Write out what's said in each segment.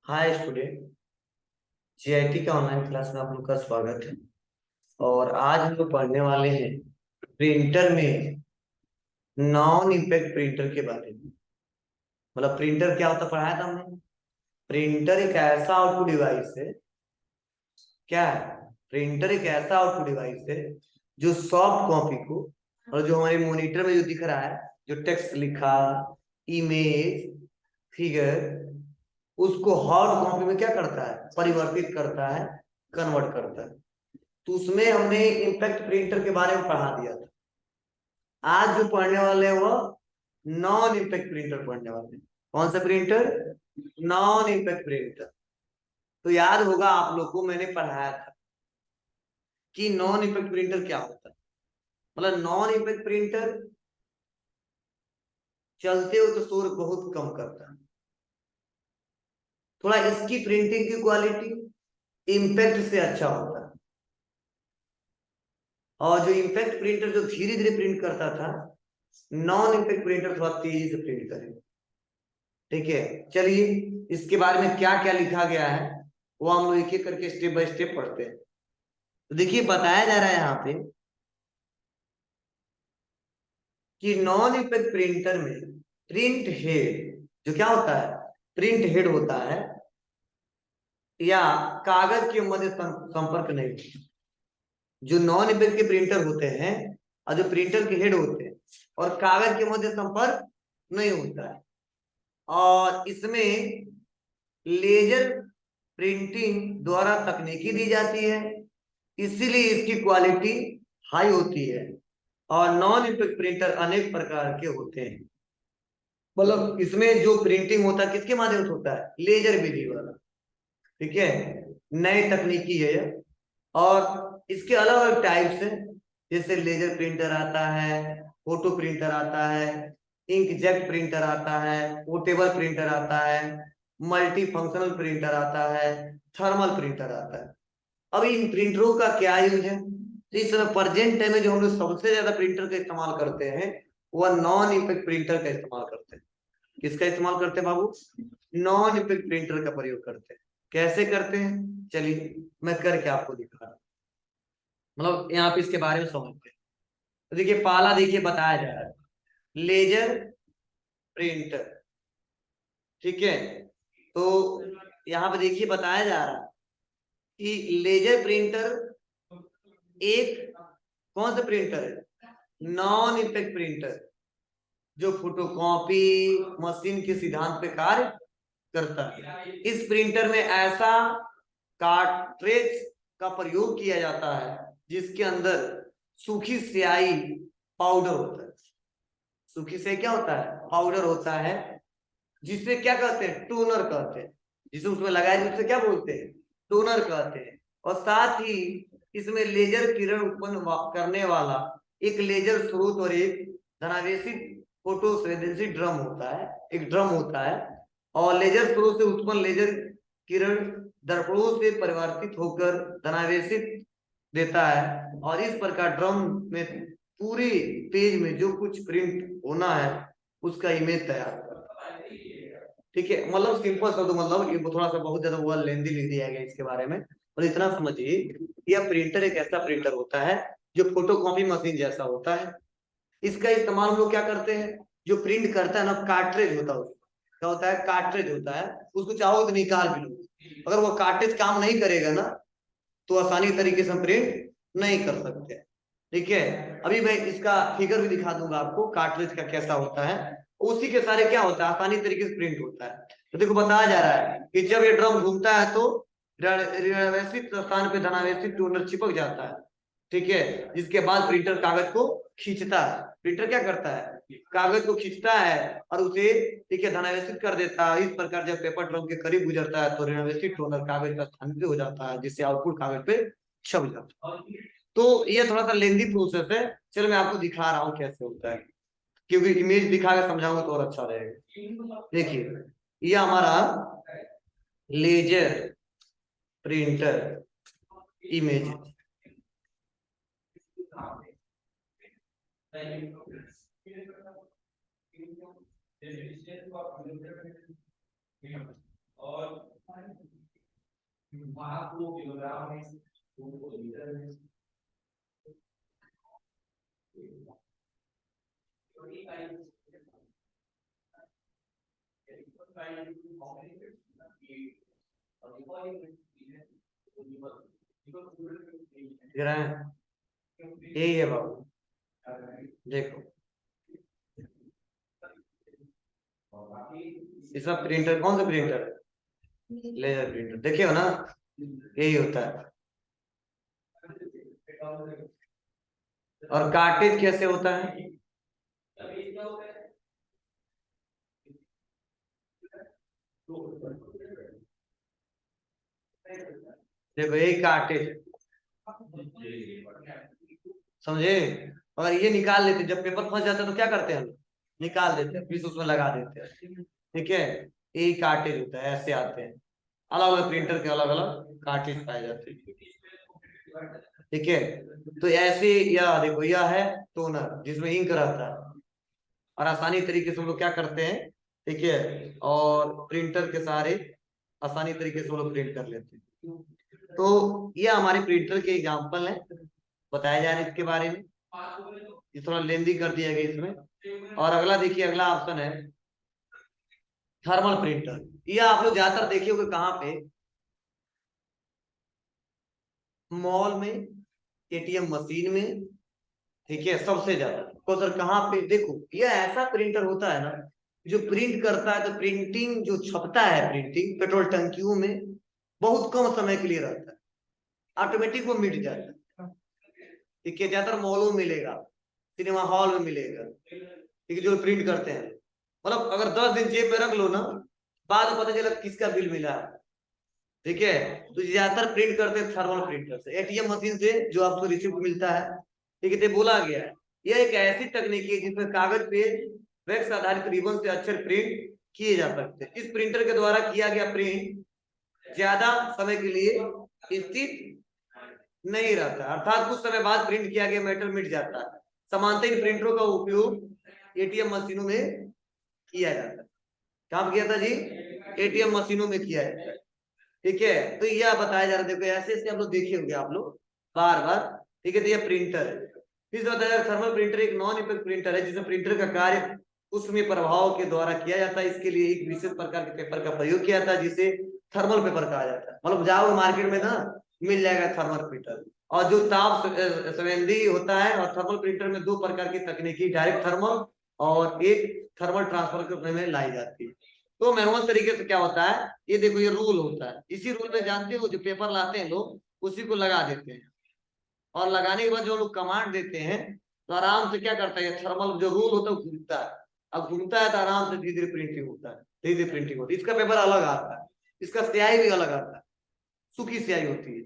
Hi student. GIT का online class में आप लोग का स्वागत है। और आज हम लोग पढ़ने वाले हैं प्रिंटर में नॉन इम्पैक्ट प्रिंटर के बारे में। मतलब प्रिंटर क्या होता है पढ़ाया था हमने। प्रिंटर एक ऐसा आउटपुट डिवाइस है। क्या है? प्रिंटर एक ऐसा आउटपुट डिवाइस है जो सॉफ्ट कॉपी को, और जो हमारे मॉनिटर में जो दिख रहा है, जो टेक्स्ट लिखा, इमेज, फिगर, उसको हार्ड कॉपी में क्या करता है? परिवर्तित करता है, कन्वर्ट करता है। तो उसमें हमने इम्पैक्ट प्रिंटर के बारे में पढ़ा दिया था। आज जो पढ़ने वाले हैं वह नॉन इम्पैक्ट प्रिंटर पढ़ने वाले हैं। कौन सा प्रिंटर? Non impact printer. तो याद होगा आप लोग को, मैंने पढ़ाया था कि नॉन इम्पैक्ट प्रिंटर क्या होता है। मतलब नॉन इम्पैक्ट प्रिंटर चलते हो तो शोर बहुत कम करता है। थोड़ा इसकी प्रिंटिंग की क्वालिटी इम्पैक्ट से अच्छा होता है। और जो इम्पैक्ट प्रिंटर जो धीरे धीरे प्रिंट करता था, नॉन इम्पैक्ट प्रिंटर थोड़ा तेजी से प्रिंट करेगा। ठीक है, चलिए इसके बारे में क्या क्या लिखा गया है वो हम लोग एक एक करके स्टेप बाय स्टेप पढ़ते हैं। तो देखिए बताया जा रहा है यहाँ पे कि नॉन इम्पैक्ट प्रिंटर में प्रिंट हेड जो क्या होता है, प्रिंट हेड होता है या कागज के मध्य संपर्क नहीं होता। जो नॉन इम्पैक्ट के प्रिंटर होते हैं और जो प्रिंटर के हेड होते हैं और कागज के मध्य संपर्क नहीं होता है। और इसमें लेजर प्रिंटिंग द्वारा तकनीकी दी जाती है, इसीलिए इसकी क्वालिटी हाई होती है। और नॉन इम्पैक्ट प्रिंटर अनेक प्रकार के होते हैं। मतलब इसमें जो प्रिंटिंग होता है किसके माध्यम से होता है? लेजर विधि वाला। ठीक है, नई तकनीकी है यह। और इसके अलग अलग टाइप्स हैं, जैसे लेजर प्रिंटर आता है, फोटो प्रिंटर आता है, इंकजेट प्रिंटर आता है, पोर्टेबल प्रिंटर आता है, मल्टी फंक्शनल प्रिंटर आता है, थर्मल प्रिंटर आता है। अब इन प्रिंटरों का क्या यूज है? तो इस समय प्रेजेंट टाइम में जो हम लोग सबसे ज्यादा प्रिंटर का इस्तेमाल करते हैं वह नॉन इम्पैक्ट प्रिंटर का इस्तेमाल करते हैं। किसका इस्तेमाल करते हैं बाबू? नॉन इम्पैक्ट प्रिंटर का प्रयोग करते हैं। कैसे करते हैं चलिए मैं करके आपको दिखा रहा हूं। मतलब यहाँ पे इसके बारे में समझते हैं। तो देखिए पहला देखिए बताया जा रहा है लेजर प्रिंटर। ठीक है, तो यहाँ पे देखिए बताया जा रहा है कि लेजर प्रिंटर एक कौन सा प्रिंटर है? नॉन इम्पैक्ट प्रिंटर, जो फोटोकॉपी मशीन के सिद्धांत पे कार्य करता है। इस प्रिंटर में ऐसा कार्ट्रेज का प्रयोग किया जाता है जिसके अंदर सूखी स्याही पाउडर होता है। सूखी स्याही क्या होता है? पाउडर होता है, जिसे क्या कहते हैं? टोनर कहते हैं। जिसे उसमें लगाए उसे क्या बोलते हैं? टोनर कहते हैं। और साथ ही इसमें लेजर किरण उत्पन्न करने वाला एक लेजर स्रोत और एक धनावेशित फोटो संवेदनशील ड्रम होता है, एक ड्रम होता है। और लेजर स्रोत से उत्पन्न लेजर किरण दर्पणों से परिवर्तित होकर धनावेशित देता है। और इस प्रकार ड्रम में पूरे पेज में जो कुछ प्रिंट होना है उसका इमेज तैयार करता है। ठीक है, मतलब सिंपल शब्द, मतलब ये थोड़ा सा बहुत ज्यादा वो लेंदी लिख दिया गया इसके बारे में। और इतना समझिए, यह प्रिंटर एक ऐसा प्रिंटर होता है जो फोटोकॉपी मशीन जैसा होता है। इसका इस्तेमाल हम लोग क्या करते हैं? जो प्रिंट करता है ना, कार्ट्रेज होता है उसका। क्या होता है? कार्ट्रेज होता है। उसको चाहो तो निकाल भी लो, अगर वो कार्ट्रेज काम नहीं करेगा ना तो आसानी तरीके से हम प्रिंट नहीं कर सकते। ठीक है, अभी मैं इसका फिगर भी दिखा दूंगा आपको कार्ट्रिज का कैसा होता है। उसी के सारे क्या होता है, आसानी तरीके से प्रिंट होता है। तो देखो बताया जा रहा है कि जब ये ड्रम घूमता है तो ऋणावेशित स्थान पे धनावेशित टोनर चिपक जाता है। ठीक है, जिसके बाद प्रिंटर कागज को खींचता है। प्रिंटर क्या करता है? कागज को खींचता है और उसे, ठीक है, धनावेशित कर देता है। इस प्रकार जब पेपर ड्रम के करीब गुजरता है तो ऋणावेशित टोनर कागज का स्थानांतरित हो जाता है, जिससे आउटपुट कागज पे छप जाता है। तो ये थोड़ा सा लेंदी प्रोसेस है। चलो मैं आपको दिखा रहा हूँ कैसे होता है, क्योंकि इमेज दिखा के समझाऊंगा तो और अच्छा रहेगा। देखिए ये हमारा लेजर प्रिंटर इमेज है। दिख रहा है, यही है बाबू। देखो इसमें प्रिंटर, कौन सा प्रिंटर है? लेजर प्रिंटर, देखे हो ना, यही होता है। और कार्टेज कैसे होता है? देखो यही कार्टेज, समझे? अगर ये निकाल लेते, जब पेपर फंस जाता है तो क्या करते हैं हम, निकाल देते हैं, फिर उसमें लगा देते हैं। ठीक है, यही कार्टेज होता है, ऐसे आते हैं। अलग अलग प्रिंटर के अलग अलग कार्टेज पाए जाते हैं। ठीक है, तो ऐसे, यह देखो यह है टोनर जिसमें इंक रहता है, और आसानी तरीके से हम लोग क्या करते हैं, ठीक है, और प्रिंटर के सहारे आसानी तरीके से हम लोग प्रिंट कर लेते हैं। तो ये हमारे प्रिंटर के एग्जाम्पल हैं, बताया जा रहा है इसके बारे में। ये थोड़ा लेंदी कर दिया गया इसमें। और अगला देखिए, अगला ऑप्शन है थर्मल प्रिंटर। ये आप लोग ज्यादातर देखे होंगे कहाँ पे, मॉल में, एटीएम मशीन में। ठीक है, सबसे ज्यादा तो सर कहाँ पे, देखो यह ऐसा प्रिंटर होता है ना जो प्रिंट करता है, तो प्रिंटिंग जो छपता है, प्रिंटिंग पेट्रोल टंकियों में बहुत कम समय के लिए रहता है, ऑटोमेटिक वो मिट जाता है। ठीक है, ज्यादातर मॉलों में मिलेगा, सिनेमा हॉल में मिलेगा, ठीक है, जो प्रिंट करते हैं। मतलब अगर 10 दिन जेब में रख लो ना, बाद में पता चला किसका बिल मिला है। ठीक है, तो ज्यादातर प्रिंट करते हैं थर्मल प्रिंटर से, एटीएम मशीन से जो आपको रिसिप्ट मिलता है। ठीक है, तो बोला गया है यह एक ऐसी तकनीक है जिसमें कागज पे वैक्स आधारित रिबन से अक्षर प्रिंट किए जा सकते हैं। इस प्रिंटर के द्वारा किया गया प्रिंट ज्यादा समय के लिए स्थित नहीं रहता, अर्थात कुछ समय बाद प्रिंट किया गया मैटर मिट जाता है। समानता इन प्रिंटरों का उपयोग एटीएम मशीनों में किया जाता है। कहाँ किया था जी? एटीएम मशीनों में किया जाता है। ठीक है, तो यह बताया जा रहा है, देखो ऐसे ऐसे आप लोग देखे होंगे आप लोग बार बार। ठीक है, तो यह प्रिंटर है। फिर बताया जा रहा है थर्मल प्रिंटर एक नॉन इफेक्ट प्रिंटर है जिसमें प्रिंटर का कार्य उसमें प्रभाव के द्वारा किया जाता है। इसके लिए एक विशेष प्रकार के पेपर का प्रयोग किया जाता है जिसे थर्मल पेपर कहा जाता है। मतलब जाओ मार्केट में ना, मिल जाएगा थर्मल प्रिंटर। और जो ताप संवेदी होता है, और थर्मल प्रिंटर में दो प्रकार की तकनीकी, डायरेक्ट थर्मल और एक थर्मल ट्रांसफर के में लाई जाती है। तो मैनुअल तरीके से क्या होता है, ये देखो ये रूल होता है, इसी रूल में जानते हो जो पेपर लाते हैं लोग उसी को लगा देते हैं, और लगाने के बाद जो लोग कमांड देते हैं तो आराम से क्या करता है, थर्मल जो रूल होता है वो घूमता है। अब घूमता है तो आराम से धीरे धीरे प्रिंटिंग होता है, धीरे धीरे प्रिंटिंग होती है। इसका पेपर अलग आता है, इसका स्याही भी अलग आता है, सूखी स्याही होती है,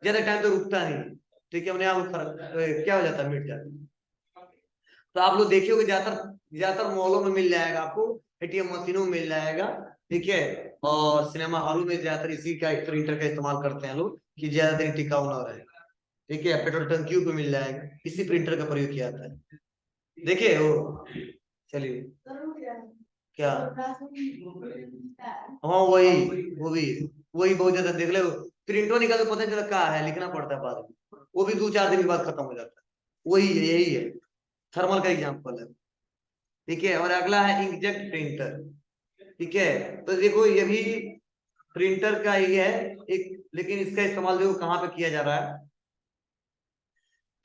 ज्यादा टाइम तो रुकता नहीं। ठीक है, अपने आप फर्क क्या हो जाता है, मिट जाता है। तो आप लोग देखे होगे ज्यादातर ज्यादातर मॉलों में मिल जाएगा आपको, एटीएम मशीनों में मिल जाएगा। ठीक है, और सिनेमा हॉलों में ज्यादातर इसी का प्रिंटर का इस्तेमाल करते हैं लोग कि ज्यादा दिन टिकाऊ ना रहे। ठीक है, पेट्रोल टंकियों पे मिल जाएगा, इसी प्रिंटर का प्रयोग किया जाता है। देखिए वो, चलिए क्या, हाँ वही, वो भी वही बहुत ज्यादा देख ले, प्रिंटो निकाल के पता नहीं चला क्या है, लिखना पड़ता है बाद में, वो भी 2-4 दिन के बाद खत्म हो जाता है। वही है, यही है, थर्मल का एग्जाम्पल है। ठीक है, और अगला है इंकजेट प्रिंटर। ठीक है, तो देखो ये भी प्रिंटर का ही है एक, लेकिन इसका इस्तेमाल देखो कहाँ पे किया जा रहा है।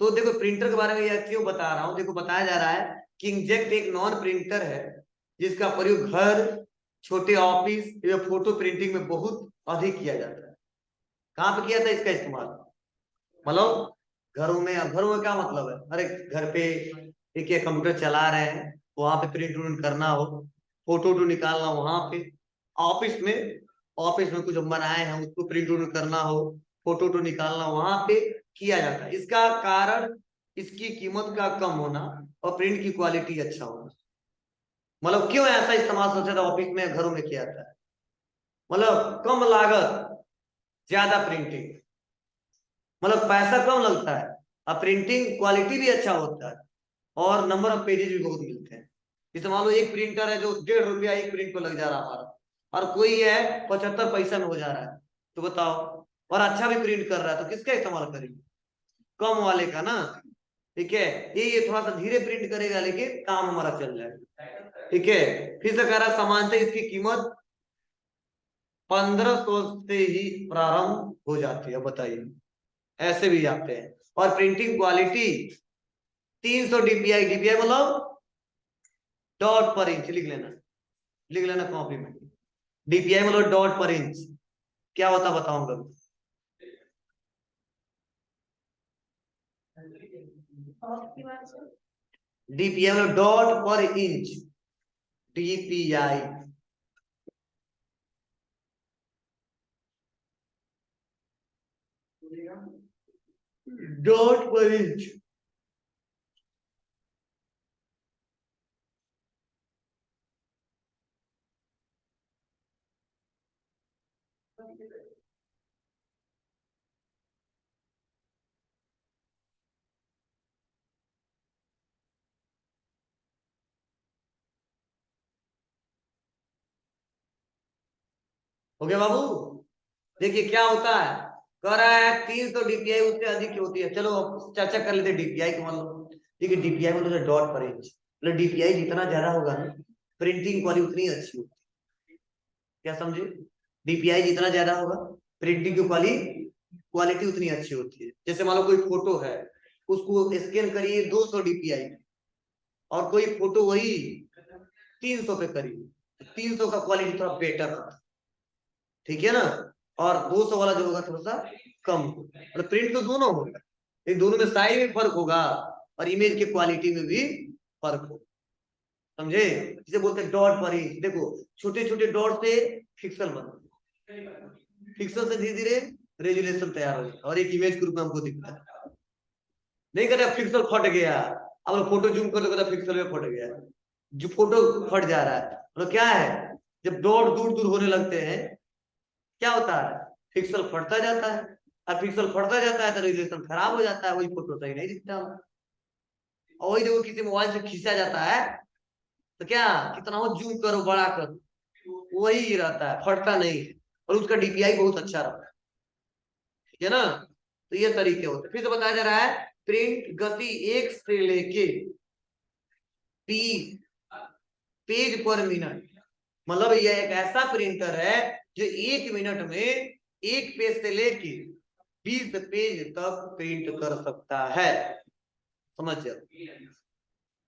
तो देखो प्रिंटर के बारे में यह क्यों बता रहा हूँ, देखो बताया जा रहा है कि इंकजेट एक नॉन प्रिंटर है जिसका प्रयोग घर, छोटे ऑफिस या फोटो प्रिंटिंग में बहुत अधिक किया जाता है। कहाँ पे किया था इसका इस्तेमाल, मतलब घरों में। अब घरों में क्या मतलब है, अरे घर पे एक या कंप्यूटर चला रहे हैं, वहां पे प्रिंट उन्ट करना हो, फोटो वोटो निकालना हो वहां पे। ऑफिस में कुछ हम बनाए हैं उसको प्रिंट उन्ट करना हो, फोटो वोटो निकालना वहां पे किया जाता है। इसका कारण इसकी कीमत का कम होना और प्रिंट की क्वालिटी अच्छा होना। मतलब क्यों ऐसा इस्तेमाल सबसे ज्यादा ऑफिस में घरों में किया जाता है, मतलब कम लागत, ज्यादा प्रिंटिंग, मतलब पैसा कम लगता है और प्रिंटिंग क्वालिटी भी अच्छा होता है, और नंबर ऑफ पेजेस भी बहुत मिलते हैं। जैसे मान लो एक प्रिंटर है जो 1.5 रुपया एक प्रिंट को लग जा रहा है हमारा, और कोई है 75 पैसा में हो जा रहा है, तो बताओ, और अच्छा भी प्रिंट कर रहा है, तो किसका इस्तेमाल करेंगे? कम वाले का ना। ठीक है, ये थोड़ा सा धीरे प्रिंट करेगा लेकिन काम हमारा चल जाएगा। ठीक है, फिर से कह रहा सामान्यतः इसकी कीमत 1500 से ही प्रारंभ हो जाती है, बताइए, ऐसे भी आते हैं। और प्रिंटिंग क्वालिटी 300 डीपीआई, डीपीआई मतलब डॉट पर इंच, लिख लेना कॉपी में। डीपीआई मतलब डॉट पर इंच, क्या होता बताऊंगा। डीपीआई मतलब डॉट पर इंच, डीपीआई। डॉट पर इंच। हो गया बाबू। देखिए क्या होता है, कह रहा है 300 डीपीआई उससे अधिक की होती है। चलो अब चर्चा कर लेते डीपीआई को, मतलब देखिए डीपीआई मतलब डॉट पर इंच, मतलब डीपीआई जितना ज्यादा होगा ना, प्रिंटिंग क्वालिटी उतनी अच्छी होगी। क्या समझे? डीपीआई जितना ज्यादा होगा, प्रिंटिंग की क्वालिटी उतनी अच्छी होती है। जैसे मान लो कोई फोटो है, उसको स्कैन करिए 200 डीपीआई, और कोई फोटो वही 300 पे करिए, 300 का क्वालिटी थोड़ा बेटर होता है। ठीक है ना? और 200 वाला जो होगा थोड़ा सा कम होगा, मतलब प्रिंट तो दोनों होगा, लेकिन दोनों में साइज में फर्क होगा, और इमेज की क्वालिटी में भी फर्क होगा। समझे? जिसे बोलते हैं डॉट पर इंच। देखो छोटे छोटे डॉट से पिक्सल बनते हैं, पिक्सल से धीरे धीरे रेजुलेशन तैयार हो जाता है, और एक इमेज के रूप में हमको दिखता है। नहीं कहते पिक्सल फट गया, अब फोटो जूम कर तो पिक्सल में फट गया, जो फोटो फट जा रहा है, मतलब क्या है, जब डॉट दूर दूर होने लगते हैं, क्या होता है, पिक्सल फटता जाता है, और पिक्सल फटता जाता है तो रेजुलेशन खराब हो जाता है, वही फोटो सही नहीं दिखता। और वही देखो किसी मोबाइल से खींचा जाता है, तो क्या, कितना हो जूम करो बड़ा करो, वही रहता है, फटता नहीं है, और उसका डीपीआई बहुत अच्छा रहता है। ठीक है ना? तो ये तरीके होते हैं। फिर से बताया जा रहा है, प्रिंट गति 1 से लेके 30 पेज पर मिनट, मतलब यह एक ऐसा प्रिंटर है जो 1 मिनट में 1 पेज से लेके 20 पेज तक प्रिंट कर सकता है। समझ जाओ,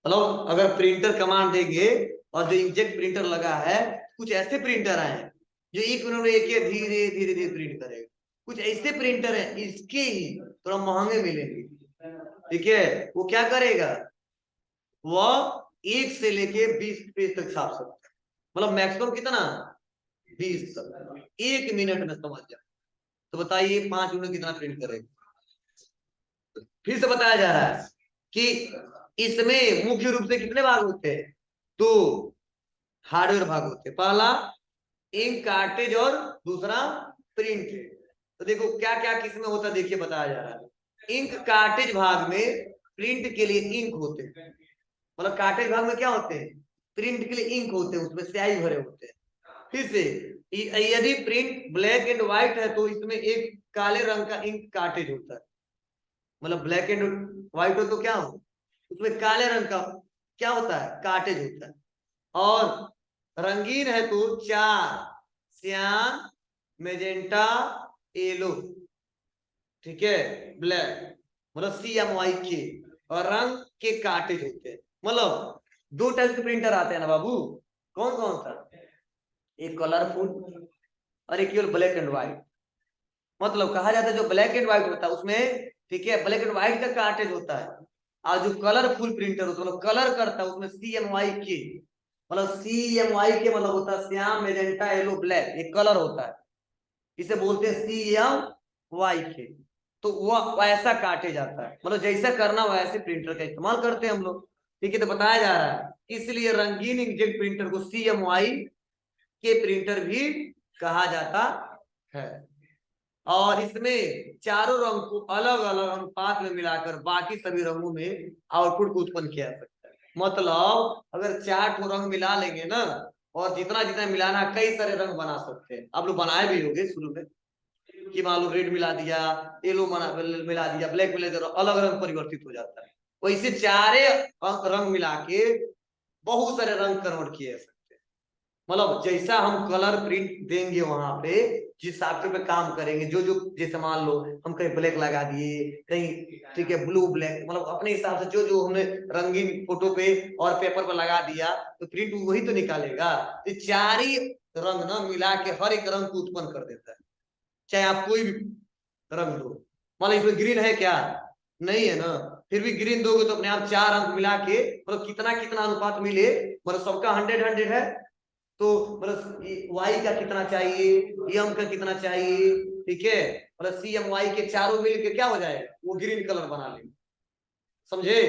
मतलब अगर प्रिंटर कमांड देंगे, और जो इंकजेट प्रिंटर लगा है, कुछ ऐसे प्रिंटर आए हैं जो 1 मिनट में एक धीरे धीरे धीरे प्रिंट करेगा। कुछ ऐसे प्रिंटर है इसके ही थोड़ा महंगे मिलेंगे। ठीक है, वो क्या करेगा, वह 1 से लेके 20 पेज तक छाप सकता है, मतलब मैक्सिमम कितना, 20 तक 1 मिनट में, समझ जाओ। तो बताइए 5 मिनट कितना प्रिंट करेगा। फिर से बताया जा रहा है कि इसमें मुख्य रूप से कितने भाग होते हैं, दो हार्डवेयर भाग होते हैं, पहला इंक कार्टेज और दूसरा प्रिंट। तो देखो क्या क्या किसमें होता है, देखिए बताया जा रहा है। इंक कार्टेज भाग में प्रिंट के लिए इंक होते हैं, मतलब कार्टेज भाग में क्या होते हैं, प्रिंट के लिए इंक होते हैं, उसमें स्याही भरे होते हैं। फिर से यदि प्रिंट ब्लैक एंड व्हाइट है तो इसमें एक काले रंग का इंक कार्टेज होता है, मतलब ब्लैक एंड व्हाइट हो तो क्या हो, उसमें काले रंग का क्या होता है, कार्टेज होता है। और रंगीन है तो 4, श्याम, मेजेंटा, येलो, ठीक है, ब्लैक, मतलब CMYK, और रंग के कार्टेज होते हैं। मतलब 2 टाइप के प्रिंटर आते हैं ना बाबू, कौन कौन सा, एक कलरफुल और एक केवल ब्लैक एंड व्हाइट। मतलब कहा जाता है जो ब्लैक एंड व्हाइट होता है उसमें, ठीक है, ब्लैक एंड व्हाइट का कार्टेज होता है, और जो कलरफुल प्रिंटर होता है, मतलब कलर करता है, उसमें CMYK, मतलब CMYK मतलब होता है श्याम, मेजेंटा, येलो, ब्लैक, ये कलर होता है, इसे बोलते हैं CMYK। तो वह वैसा काटे जाता है, मतलब जैसा करना वैसे प्रिंटर का इस्तेमाल करते हैं हम लोग। ठीक है, तो बताया जा रहा है इसलिए रंगीन इंकजेट प्रिंटर को CMYK प्रिंटर भी कहा जाता है। और इसमें चारों रंग को अलग अलग अनुपात में मिलाकर बाकी सभी रंगों में आउटपुट को उत्पन्न किया जा सकता है। मतलब अगर 4 ठो रंग मिला लेंगे ना, और जितना जितना मिलाना, कई सारे रंग बना सकते हैं। आप लोग बनाए भी होंगे शुरू में कि मान लो रेड मिला दिया, येलो मिला दिया, ब्लैक मिला दिया, अलग रंग परिवर्तित हो जाता है। वैसे चारे रंग मिला के बहुत सारे रंग कन्वर्ट किए सकते हैं। मतलब जैसा हम कलर प्रिंट देंगे वहां पे, जिस सॉफ्टवेयर पे काम करेंगे, जो जो जैसे मान लो हम कहीं ब्लैक लगा दिए, कहीं ठीक है ब्लू ब्लैक, मतलब अपने हिसाब से जो जो हमने रंगीन फोटो पे और पेपर पर लगा दिया, तो प्रिंट वही तो निकालेगा। तो चार ही रंग ना मिला के हर एक रंग को उत्पन्न कर देता है, चाहे आप कोई भी रंग दो। मान लो इसमें ग्रीन है क्या? नहीं है ना, फिर भी ग्रीन दोगे तो अपने आप चार अंक मिला के, मतलब कितना कितना अनुपात मिले, मतलब सबका 100-100 है, तो मतलब वाई का कितना चाहिए, एम का कितना चाहिए, ठीक है, मतलब सी एम वाई के चारों मिल के क्या हो जाएगा, वो ग्रीन कलर बना लेंगे। समझे?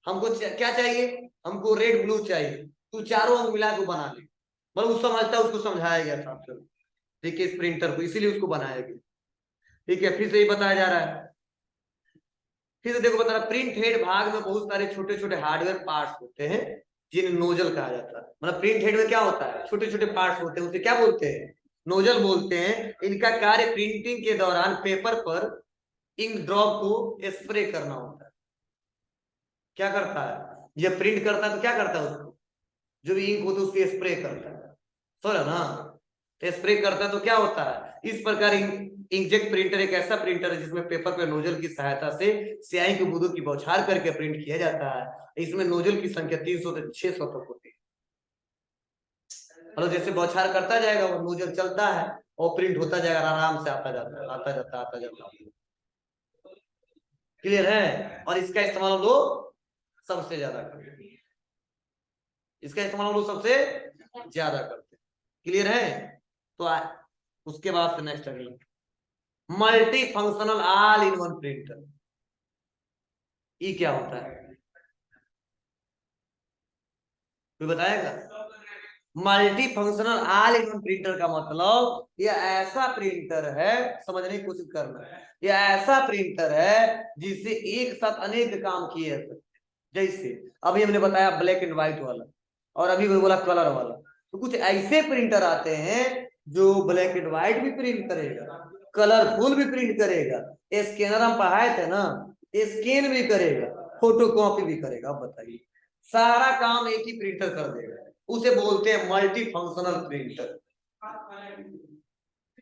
हमको क्या चाहिए, हमको रेड ब्लू चाहिए, तो चारों अंक मिला के बना ले। मतलब उस समझता है, उसको समझाया गया था देखिए इस प्रिंटर को, इसीलिए उसको बनाया गया। ठीक है, फिर से ये बताया जा रहा है। फिर देखो बता रहा, प्रिंट हेड भाग में बहुत सारे छोटे छोटे हार्डवेयर पार्ट्स होते हैं, जिन्हें नोजल कहा जाता है। मतलब प्रिंट हेड में क्या होता है, छोटे छोटे पार्ट्स होते हैं, उसे क्या बोलते हैं, नोजल बोलते हैं। इनका कार्य प्रिंटिंग के दौरान पेपर पर इंक ड्रॉप को स्प्रे करना होता है। क्या करता है, जब प्रिंट करता है तो क्या करता है, उसको जो भी इंक होता है उसको स्प्रे करता है, समझ ना। स्प्रे करता है तो क्या होता है, इस प्रकार इंकजेट प्रिंटर एक ऐसा प्रिंटर है जिसमें पेपर पर नोजल की सहायता से स्याही की बूंदों की बौछार करके प्रिंट किया जाता है। इसमें नोजल की संख्या 300 से 600 तक होती है। मतलब जैसे बौछार करता जाएगा वो नोजल चलता है और प्रिंट होता जाएगा, आराम से आता जाता है, आता जाता आता जाता। क्लियर है? और इसका इस्तेमाल हम लोग सबसे ज्यादा करते हैं, इसका इस्तेमाल हम लोग सबसे ज्यादा करते हैं। क्लियर है? तो उसके बाद से नेक्स्ट अगला, multi functional all in one printer. ये क्या होता है, कोई बताएगा? Multi functional all in one printer का मतलब यह ऐसा प्रिंटर है, समझने की कोशिश करना है, यह ऐसा प्रिंटर है जिससे एक साथ अनेक काम किए जा सकते हैं। जैसे अभी हमने बताया ब्लैक एंड व्हाइट वाला, और अभी बोला कलर वाला। तो कुछ ऐसे प्रिंटर आते हैं जो ब्लैक एंड व्हाइट भी प्रिंट करेगा, कलरफुल भी प्रिंट करेगा, स्कैनर हम पढ़ाए थे ना, स्कैन भी करेगा, फोटो कॉपी भी करेगा। अब बताइए, सारा काम एक ही प्रिंटर कर देगा, उसे बोलते हैं मल्टी फंक्शनल प्रिंटर।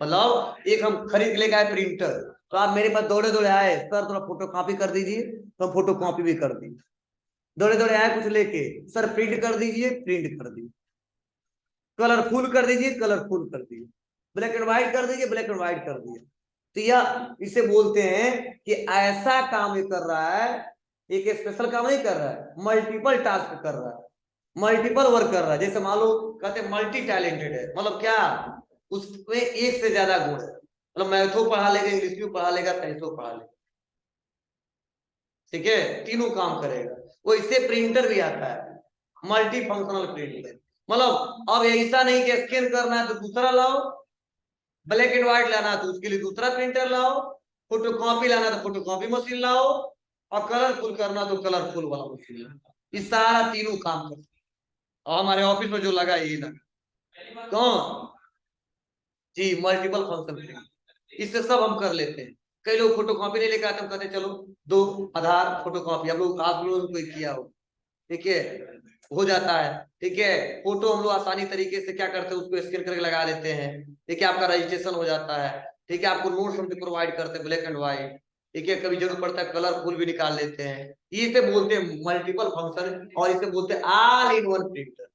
मतलब एक हम खरीद लेगा है प्रिंटर, तो आप मेरे पास दौड़े दौड़े आए, सर थोड़ा फोटो कॉपी कर दीजिए, तो हम फोटो कॉपी भी कर दी। दौड़े दौड़े आए कुछ लेके, सर प्रिंट कर दीजिए, प्रिंट कर दी। कलरफुल कर दीजिए, कलरफुल कर दिए। ब्लैक एंड व्हाइट कर दीजिए, ब्लैक एंड व्हाइट कर दिए। तो यह इसे बोलते हैं कि ऐसा काम ये कर रहा है, एक स्पेशल काम नहीं कर रहा है, मल्टीपल टास्क कर रहा है, मल्टीपल वर्क कर रहा है। जैसे मान लो कहते हैं मल्टी टैलेंटेड है, मतलब क्या, उसमें एक से ज्यादा गुण है। मतलब मैथो पढ़ा लेगा, इंग्लिश भी पढ़ा लेगा, साइंसो पढ़ा लेगा, ठीक है, तीनों काम करेगा। वो इससे प्रिंटर भी आता है मल्टी फंक्शनल प्रिंटर। मतलब अब ऐसा नहीं कि स्कैन करना है तो दूसरा लाओ, ब्लैक एंड व्हाइट लाना है तो उसके लिए दूसरा प्रिंटर लाओ, फोटो कॉपी लाना तो फोटो कॉपी मशीन लाओ, और कलरफुल करना तो कलरफुल वाला मशीन लाओ। ये सारा तीनों काम करते हैं। और हमारे ऑफिस में जो लगा ये लगा कौन, जी मल्टीपल फंक्शन प्रिंटर, इससे सब हम कर लेते हैं। कई लोग फोटो कॉपी नहीं लेकर आते, हम कहते हैं चलो दो आधार फोटो कॉपी, आप लोगों ने कोई किया हो, ठीक है, हो जाता है। ठीक है, फोटो हम लोग आसानी तरीके से क्या करते हैं, उसको स्कैन करके लगा देते हैं। ठीक है, आपका रजिस्ट्रेशन हो जाता है। ठीक है, आपको नोट्स हम प्रोवाइड करते हैं ब्लैक एंड व्हाइट। ठीक है, कभी जरूरत पड़ता है कलरफुल भी निकाल लेते हैं। इसे बोलते हैं मल्टीपल फंक्शन, और इसे बोलते हैं ऑल इन वन प्रिंटर।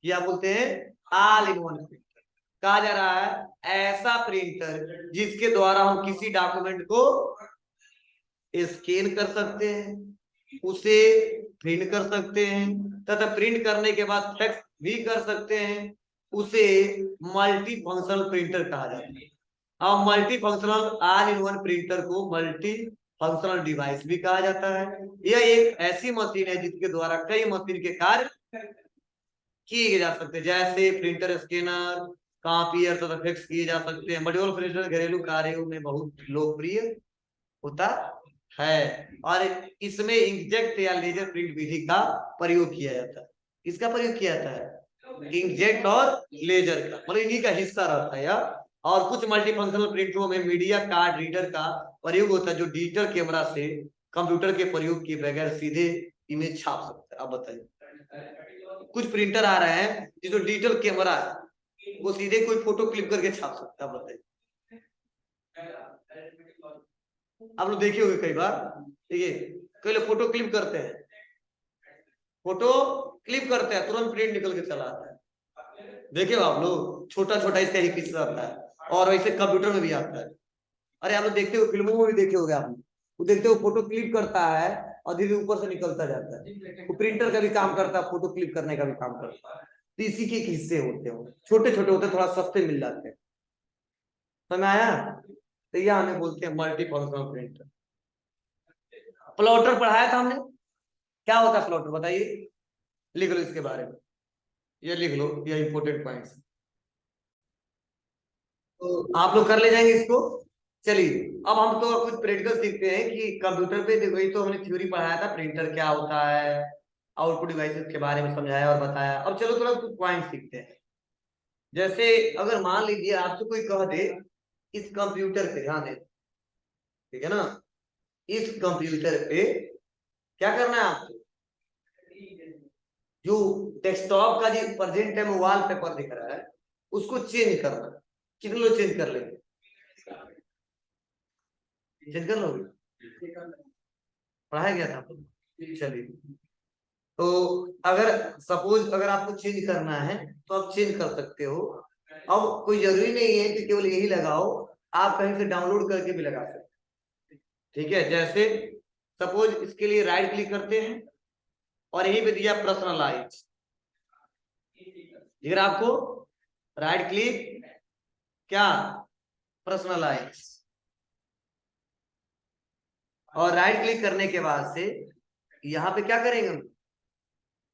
क्या बोलते हैं, ऑल इन वन प्रिंटर। कहा जा रहा है ऐसा प्रिंटर जिसके द्वारा हम किसी डॉक्यूमेंट को स्कैन कर सकते हैं, उसे प्रिंट कर सकते हैं, तथा प्रिंट करने के बाद फैक्स भी कर सकते हैं, उसे मल्टी फंक्शनल प्रिंटर कहा जाता है। अब multi functional all in one printer को मल्टी फंक्शनल डिवाइस भी कहा जाता है। यह एक ऐसी मशीन है जिसके द्वारा कई मशीन के कार्य किए जा सकते हैं, जैसे प्रिंटर, स्कैनर, कॉपियर तथा फैक्स किए जा सकते हैं। मल्टीपल प्रिंटर घरेलू कार्यों में बहुत लोकप्रिय होता है, और इसमें इंकजेट या लेजर प्रिंट विधि का प्रयोग किया जाता है। किसका प्रयोग किया जाता है, इंकजेट और लेजर का, मतलब इन्हीं का हिस्सा रहता है यार। और कुछ मल्टीफंक्शनल प्रिंटरों में मीडिया कार्ड रीडर का प्रयोग होता है, जो डिजिटल कैमरा से कंप्यूटर के प्रयोग के बगैर सीधे इमेज छाप सकता है। आप बताइए, कुछ प्रिंटर आ रहे हैं जिसमें डिजिटल कैमरा है, वो सीधे कोई फोटो क्लिक करके छाप सकता है। आप बताइए, आप लोग देखे होंगे कई बार, ठीक है, कई लोग फोटो क्लिक करते हैं, फोटो क्लिक करते हैं, तुरंत प्रिंट निकल के चला आता है। देखे हो आप लोग, छोटा छोटा इसका ही किस्सा आता है, और वैसे कंप्यूटर में भी आता है। अरे आप लोग देखते हो, फिल्मों में भी देखे होंगे आप लोग, वो देखते हो फोटो क्लिक करता है और धीरे ऊपर से निकलता जाता है। वो प्रिंटर का भी काम करता है, फोटो क्लिक करने का भी काम करता है। तो इसी के हिस्से होते हैं, छोटे छोटे होते हैं, थोड़ा सस्ते मिल जाते हैं। समझ में आया? तो यह हमें बोलते हैं मल्टी फंक्शनल प्रिंटर। प्लॉटर पढ़ाया था हमने, क्या होता है प्लॉटर बताइए, लिख लो इसके बारे में, ये लिख लो, ये इंपोर्टेंट पॉइंट्स। तो आप लोग कर ले जाएंगे इसको। चलिए, अब हम तो कुछ प्रैक्टिकल सीखते हैं कि कंप्यूटर पे देखो, ये तो हमने थ्योरी पढ़ाया था, प्रिंटर क्या होता है, आउटपुट डिवाइसेस के बारे में समझाया और बताया। अब चलो थोड़ा कुछ पॉइंट सीखते हैं। जैसे अगर मान लीजिए आपसे कोई कह दे, इस कंप्यूटर पे ध्यान दे, ठीक है ना, इस कंप्यूटर पे क्या करना है आपको, जो डेस्कटॉप का जो प्रेजेंट है वॉल पेपर दिख रहा है, उसको चेंज करना है। कितने लोग चेंज कर लेंगे? चेंज कर लोगे? पढ़ाया गया था आपको? चलिए, तो अगर सपोज अगर आपको चेंज करना है तो आप चेंज कर सकते हो। अब कोई जरूरी नहीं है कि केवल यही लगाओ, आप कहीं से डाउनलोड करके भी लगा सकते हैं। ठीक है, जैसे सपोज इसके लिए राइट क्लिक करते हैं और यहीं पे दिया पर्सनलाइज। अगर आपको राइट क्लिक, क्या, पर्सनलाइज, और राइट क्लिक करने के बाद से यहाँ पे क्या करेंगे हम,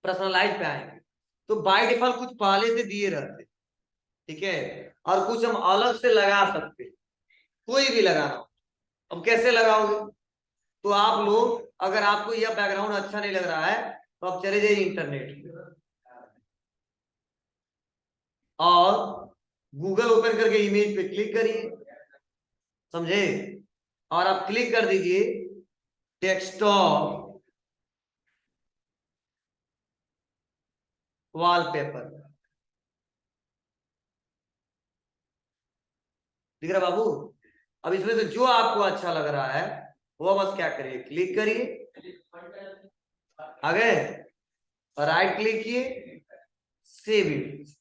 पर्सनलाइज पे आएंगे। तो बाय डिफॉल्ट कुछ पहले से दिए रहते, ठीक है, और कुछ हम अलग से लगा सकते, कोई भी लगाना हो। अब कैसे लगाओगे, तो आप लोग, अगर आपको यह बैकग्राउंड अच्छा नहीं लग रहा है तो आप चले जाइए इंटरनेट और गूगल ओपन करके इमेज पे क्लिक करिए, समझे, और आप क्लिक कर दीजिए डेस्कटॉप वॉलपेपर। दिख रहा बाबू? अब इसमें से जो आपको अच्छा लग रहा है वो बस क्या करिए, क्लिक करिए, आ गए, राइट क्लिक किए, सेव इमेज,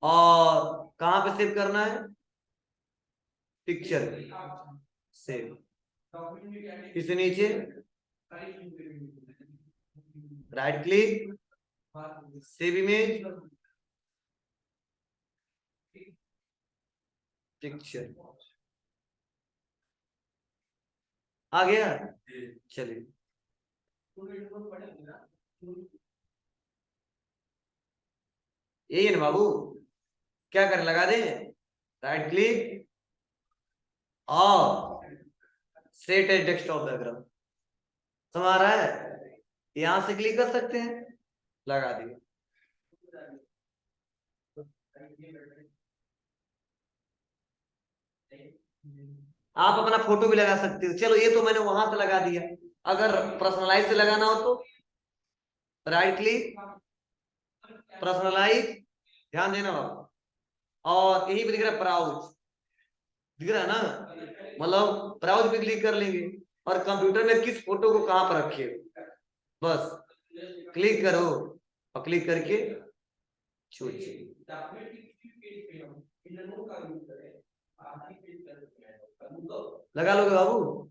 और कहां पे सेव करना है, पिक्चर सेव, इससे नीचे right click, save image, picture, आ गया। चलिए, यही है ना बाबू, क्या करें, लगा दें, राइट क्लिक और सेट एज डेस्कटॉप बैकग्राउंड। समझ आ रहा है? यहां से क्लिक कर सकते हैं, लगा दिए। आप अपना फोटो भी लगा सकते हो। चलो, ये तो मैंने वहां से लगा दिया। अगर पर्सनलाइज से लगाना हो तो राइट क्लिक, पर्सनलाइज, ध्यान देना बाबू, और यही पे दिख रहा है ब्राउज, दिख रहा है ना, मतलब ब्राउज पे क्लिक कर लेंगे और कंप्यूटर में किस फोटो को कहां पर रखे, बस क्लिक करो और क्लिक करके छोड़, लगा लोगे बाबू?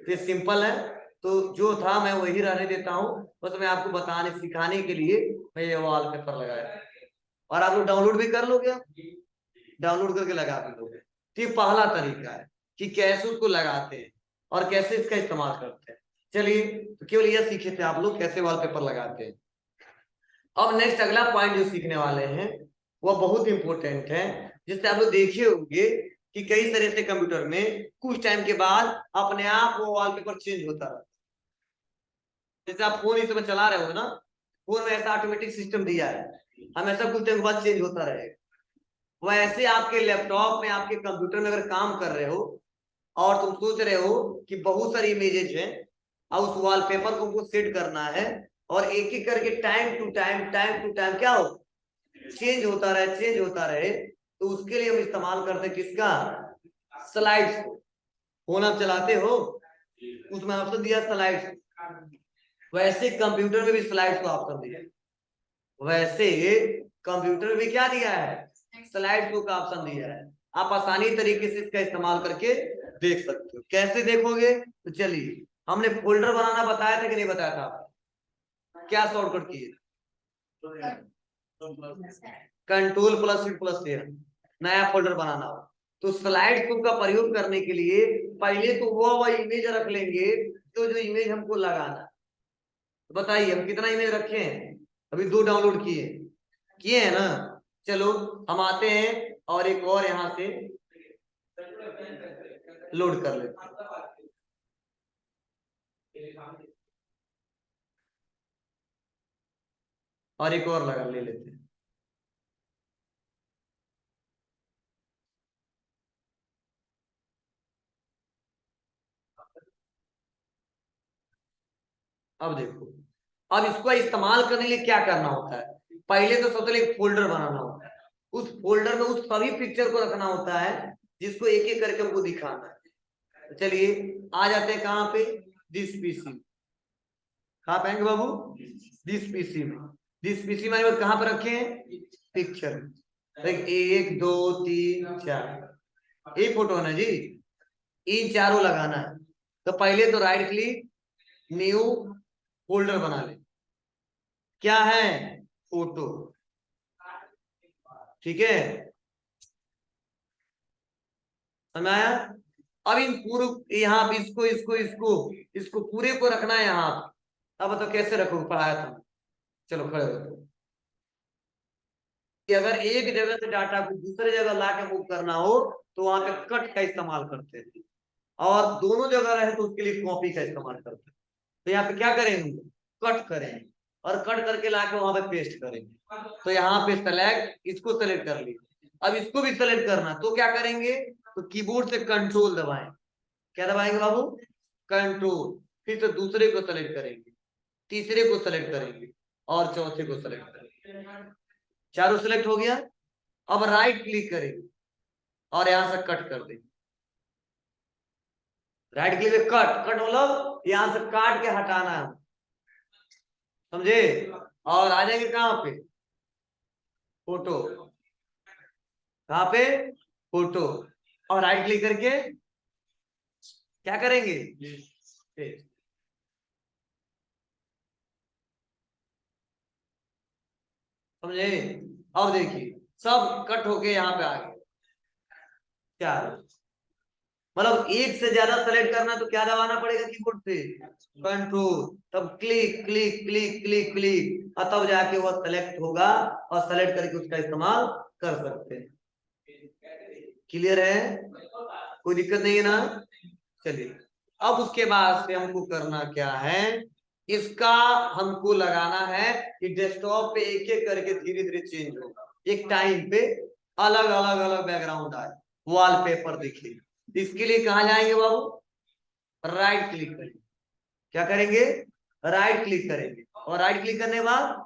ये सिंपल है। तो जो था मैं वही रहने देता हूँ, बस मैं आपको बताने सिखाने के लिए मैं ये वॉलपेपर लगाया, और आप लोग डाउनलोड भी कर लोगे, डाउनलोड करके लगा भी लोगे। तो ये पहला तरीका है कि कैसे उसको लगाते हैं और कैसे इसका इस्तेमाल करते हैं। चलिए, तो केवल यह सीखे थे आप लोग कैसे वॉलपेपर लगाते हैं। अब नेक्स्ट अगला पॉइंट जो सीखने वाले हैं वह बहुत इंपॉर्टेंट है, जिससे आप लोग देखे होंगे कि कई तरह से कंप्यूटर में कुछ टाइम के बाद अपने आप वो वॉलपेपर चेंज होता है। जैसे आप फोन इस समय चला रहे हो ना, फोन में ऐसा ऑटोमेटिक सिस्टम दिया है, हम ऐसा कुछ टाइम बाद चेंज होता रहेगा। वैसे आपके लैपटॉप में, आपके कंप्यूटर में अगर काम कर रहे हो और तुम सोच रहे हो कि बहुत सारी इमेजेज है और उस वॉलपेपर को हमको सेट करना है और एक एक करके टाइम टू टाइम क्या हो, चेंज होता रहे, चेंज होता रहे, तो उसके लिए हम इस्तेमाल करते हैं किसका, स्लाइड्स को। फोन आप चलाते हो, उसमें ऑप्शन दिया स्लाइड्स, वैसे कंप्यूटर में भी स्लाइड्स को ऑप्शन दिया, वैसे कंप्यूटर में भी क्या दिया है, स्लाइड शो का ऑप्शन दिया है। आप आसानी तरीके से इसका इस्तेमाल करके देख सकते हो। कैसे देखोगे, तो चलिए, हमने फोल्डर बनाना बताया था कि नहीं बताया था, क्या शॉर्टकट किए, Ctrl+Shift+A, नया फोल्डर बनाना हो तो स्लाइड शो का प्रयोग करने के लिए पहले तो वो इमेज रख लेंगे, तो जो इमेज हमको लगाना, तो बताइए हम कितना इमेज रखे हैं, अभी 2 डाउनलोड किए किए हैं ना। चलो हम आते हैं और एक और यहां से लोड कर लेते हैं, और एक और लगा ले लेते हैं। अब देखो, अब इसको इस्तेमाल करने के लिए क्या करना होता है, पहले तो सबसे पहले एक फोल्डर बनाना होता है, उस फोल्डर में उस सभी पिक्चर को रखना होता है जिसको एक एक करके हमको दिखाना है। तो चलिए आ जाते हैं कहाँ पे, दिस पीसी, कहाँ पाएंगे बाबू, दिस पीसी में। दिस पीसी में कहाँ पर रखे हैं, पिक्चर, 1 2 3 4 एक फोटो है ना जी, इन चारों लगाना है। तो पहले तो राइट क्लिक, न्यू फोल्डर बना ले, क्या है, फोटो, ठीक है, समझ आया। अब इन पूरे यहाँ पे इसको इसको इसको इसको पूरे को रखना है यहाँ पे। अब तो कैसे रखोगे, पढ़ाया था, चलो खड़े हो। कि अगर एक जगह से डाटा को दूसरे जगह ला के मूव करना हो तो वहां पे कट का इस्तेमाल करते हैं, और दोनों जगह रहे तो उसके लिए कॉपी का इस्तेमाल करते हैं। तो यहाँ पे क्या करेंगे, कट करेंगे और कट करके लाके वहां पे पेस्ट करेंगे। तो यहाँ पे सेलेक्ट, इसको सेलेक्ट कर लीजिए। अब इसको भी सेलेक्ट करना, तो क्या करेंगे, तो कीबोर्ड से कंट्रोल दबाएं, क्या दबाएंगे बाबू, कंट्रोल, फिर तो दूसरे को सेलेक्ट करेंगे, तीसरे को सेलेक्ट करेंगे और चौथे को सेलेक्ट करेंगे। चारों सेलेक्ट हो गया। अब राइट क्लिक करेंगे और यहां से कट कर देंगे, राइट क्लिक पे कट, कट मतलब यहां से काट के हटाना है, समझे। और आ जाएंगे कहां पे, फोटो, कहां पे, फोटो, और राइट क्लिक करके क्या करेंगे, समझे। अब देखिए सब कट होके यहाँ पे आ गए, क्या, मतलब एक से ज्यादा सेलेक्ट करना तो क्या दबाना पड़ेगा कीबोर्ड पे, कंट्रोल, तब click click click click click, और तब जाके वह सेलेक्ट होगा और सेलेक्ट करके उसका इस्तेमाल कर सकते हैं। क्लियर है, कोई दिक्कत नहीं है ना। चलिए अब उसके बाद से हमको करना क्या है, इसका हमको लगाना है कि डेस्कटॉप पे एक एक करके धीरे धीरे चेंज होगा, एक टाइम पे अलग अलग अलग बैकग्राउंड आए, वॉलपेपर दिखे। इसके लिए कहाँ जाएंगे बाबू, राइट क्लिक करेंगे, क्या करेंगे, राइट क्लिक करेंगे, और राइट क्लिक करने के बाद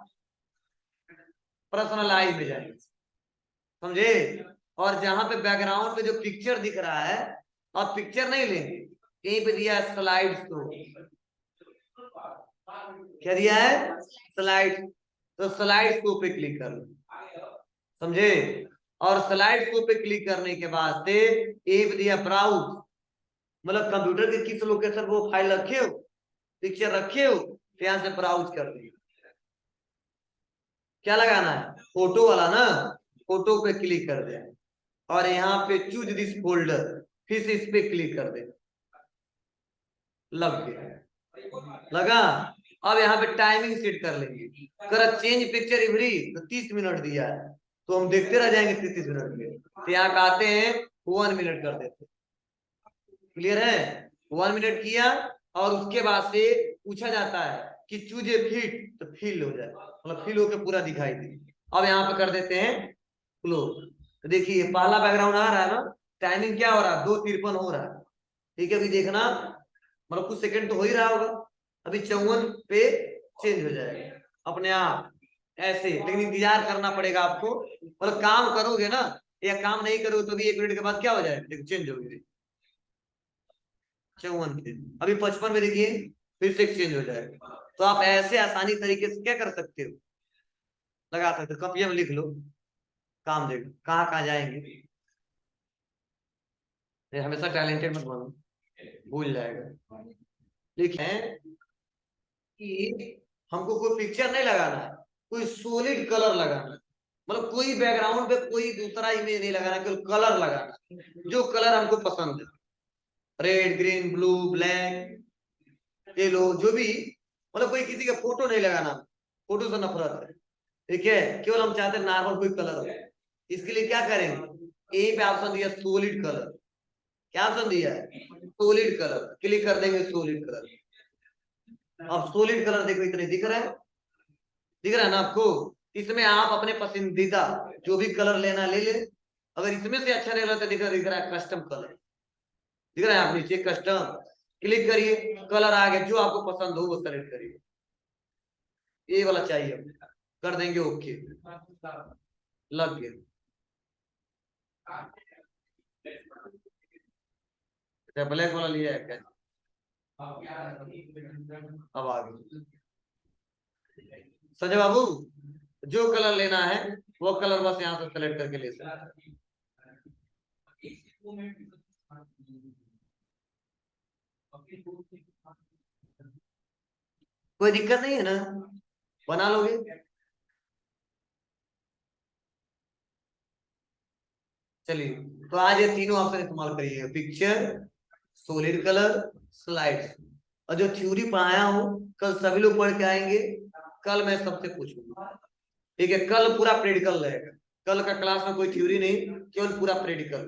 पर्सनलाइज में जाएंगे, समझे। और जहां पे बैकग्राउंड में जो पिक्चर दिख रहा है, और पिक्चर नहीं लेंगे, यहीं पे दिया है स्लाइड्स, तो क्या दिया है, स्लाइड, तो स्लाइड शो पे क्लिक कर लो, समझे। और स्लाइड शो पे क्लिक करने के बाद से एक दिया ब्राउज, मतलब कंप्यूटर के किस लोकेशन पर वो फाइल रखे हो, पिक्चर रखे हो, तो यहाँ से ब्राउज कर दी, क्या लगाना है, फोटो वाला ना, फोटो पे क्लिक कर दे और यहाँ पे चूज दिस फोल्डर, फिर से इस पे क्लिक कर दे, लग गया, लगा। अब यहाँ पे टाइमिंग सेट कर लेंगे, कर चेंज पिक्चर एवरी, तो 30 मिनट दिया है, तो हम देखते रह जाएंगे 30 मिनट में, तो यहाँ आते हैं 1 मिनट कर देते, क्लियर है, 1 मिनट किया। और उसके बाद से पूछा जाता है कि चूजे फिट तो फील हो जाए, मतलब फील होकर पूरा दिखाई दे। अब यहाँ पे कर देते हैं क्लोज। तो देखिए पहला बैकग्राउंड आ रहा है ना, टाइमिंग क्या हो रहा है, 2:53 हो रहा है। ठीक है, अभी देखना मतलब कुछ सेकंड तो हो ही रहा होगा, अभी 54 पे चेंज हो जाएगा अपने आप ऐसे। लेकिन इंतजार करना पड़ेगा आपको, मतलब काम करोगे ना या काम नहीं करोगे तो भी 1 मिनट के बाद क्या हो जाएगा, देखो चेंज होगी 54 पे। अभी 55 पे देखिए फिर से चेंज हो जाएगा। तो आप ऐसे आसानी तरीके से क्या कर सकते हो, लगा सकते हो, कॉपी में लिख लो, काम देखो कहाँ कहाँ जाएंगे। ये हमेशा टैलेंटेड मत बनो, भूल जाएगा। लिखे कि हमको कोई पिक्चर नहीं लगाना है, कोई सॉलिड कलर लगाना है, मतलब कोई बैकग्राउंड पे कोई दूसरा इमेज नहीं लगाना, केवल कलर लगाना है जो कलर हमको पसंद है, red green blue black yellow जो भी, मतलब कोई किसी का फोटो नहीं लगाना, फोटो से नफरत है। ठीक है, केवल हम चाहते हैं नॉर्मल कोई कलर हो। इसके लिए क्या करेंगे, ए पे ऑप्शन दिया सॉलिड कलर, क्या ऑप्शन दिया है, सॉलिड कलर, क्लिक कर देंगे सॉलिड कलर। अब सॉलिड कलर देखो इतने दिख रहा है, दिख रहा है ना आपको। इसमें आप अपने पसंदीदा जो भी कलर लेना ले ले, अगर इसमें से अच्छा नहीं लगा तो दिख रहा है कस्टम कलर, दिख रहा है, आप नीचे कस्टम क्लिक करिए, कलर आ गया, जो आपको पसंद हो वो सेलेक्ट करिए, ये वाला चाहिए, कर देंगे ओके, लग गया। अच्छा ब्लैक वाला लिया है क्या, अब आ गया। संजय बाबू जो कलर लेना है वो कलर बस यहाँ से सेलेक्ट करके ले सकते। कोई दिक्कत नहीं है ना, बना लोगे। चलिए तो आज ये तीनों ऑप्शन इस्तेमाल करिए, पिक्चर, सॉलिड कलर, स्लाइड। और जो थ्योरी पढ़ाया हूँ कल सभी लोग पढ़ के आएंगे, कल मैं सबसे पूछूंगा। ठीक है, कल पूरा प्रैक्टिकल रहेगा, कल का क्लास में कोई थ्योरी नहीं, केवल पूरा प्रैक्टिकल।